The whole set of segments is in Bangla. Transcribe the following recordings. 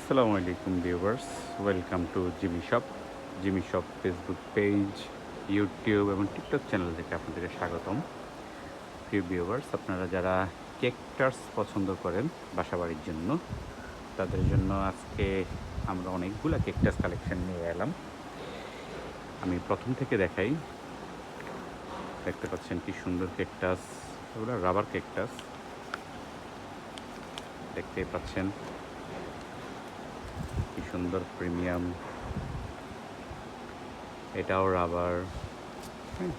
আসসালামু আলাইকুম viewers, welcome to Jimmy shop. Jimmy shop Facebook page, YouTube এবং টিকটক চ্যানেল থেকে আপনাদেরকে স্বাগতম। প্রিয় ভিউয়ার্স, আপনারা যারা কেকটাস পছন্দ করেন বাসাবাড়ির জন্য, তাদের জন্য আজকে আমরা অনেকগুলা কেকটাস কালেকশন নিয়ে এলাম। আমি প্রথম থেকে দেখাই। দেখতে পাচ্ছেন কি সুন্দর কেকটাস, এগুলো রাবার কেকটাস দেখতেই পাচ্ছেন, কি সুন্দর প্রিমিয়াম। এটাও রাবার। হ্যাঁ,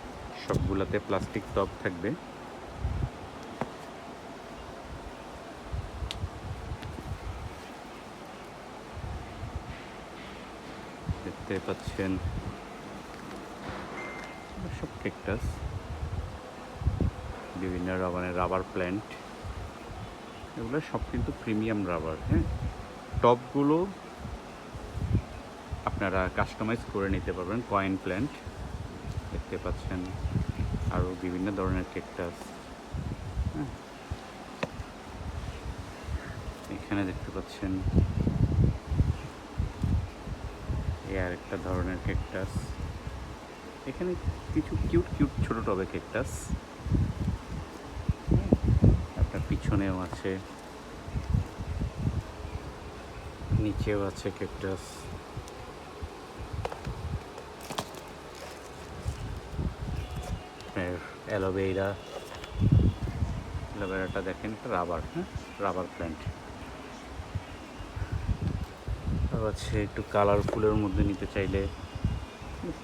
সবগুলাতে প্লাস্টিক টপ থাকবে। দেখতে পাচ্ছেন সব কেকটাস, বিভিন্ন রকমের রাবার প্ল্যান্ট, এগুলো সব কিন্তু প্রিমিয়াম রাবার। হ্যাঁ, টপগুলো আপনারা কাস্টমাইজ করে নিতে পারবেন। কয়েন প্ল্যান্ট দেখতে পাচ্ছেন, আরও বিভিন্ন ধরনের কেকটাস। হ্যাঁ, এখানে দেখতে পাচ্ছেন এই আরেকটা ধরনের কেকটাস। এখানে কিছু কিউট কিউট ছোট টবে কেকটাস, আপনার পিছনেও আছে, নিচেও আছে কেকটাস। অ্যালোভেরা, অ্যালোভেরাটা দেখেন, একটা রাবার। হ্যাঁ, রাবার প্ল্যান্ট। আর আছে একটু কালারফুলের মধ্যে নিতে চাইলে,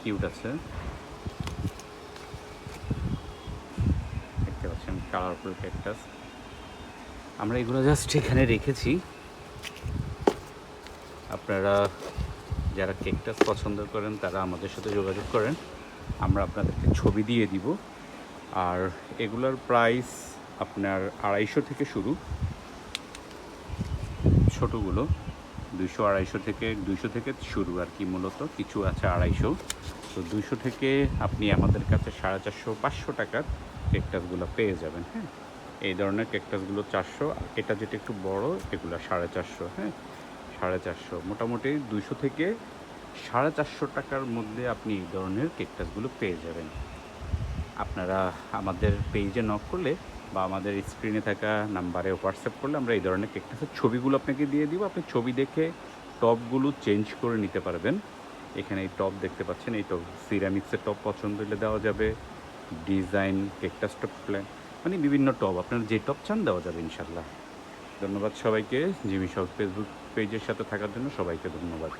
কিউট আছে। দেখতে পাচ্ছেন কালারফুল ক্যাকটাস। আমরা এগুলো জাস্ট এখানে রেখেছি। আপনারা যারা কেকটাস পছন্দ করেন তারা আমাদের সাথে যোগাযোগ করেন, আমরা আপনাদেরকে ছবি দিয়ে দিব। আর এগুলোর প্রাইস আপনার 250 থেকে শুরু, ছোটোগুলো 200 250 থেকে 200 থেকে শুরু আর কি। মূলত কিছু আছে 250, তো 200 থেকে আপনি আমাদের কাছে 450 500 টাকার কেকটাসগুলো পেয়ে যাবেন। হ্যাঁ, এই ধরনের কেকটাসগুলো 400, এটা যেটা একটু বড় এগুলো 450। হ্যাঁ, 450, মোটামুটি 200 থেকে 450 টাকার মধ্যে আপনি এই ধরনের কেকটাসগুলো পেয়ে যাবেন। আপনারা আমাদের পেজে নক করলে বা আমাদের স্ক্রিনে থাকা নাম্বারে হোয়াটসঅ্যাপ করলে আমরা এই ধরনের কেকটাসের ছবিগুলো আপনাকে দিয়ে দিব। আপনি ছবি দেখে টপগুলো চেঞ্জ করে নিতে পারবেন। এখানে এই টপ দেখতে পাচ্ছেন, এই টপ সিরামিক্সের টপ পছন্দ হলে দেওয়া যাবে, ডিজাইন কেকটাস টপ প্ল্যান, মানে বিভিন্ন টপ আপনারা যে টপ চান দেওয়া যাবে ইনশাল্লাহ। ধন্যবাদ সবাইকে। জিমি শপ ফেসবুক পেজের সাথে থাকার জন্য সবাইকে ধন্যবাদ।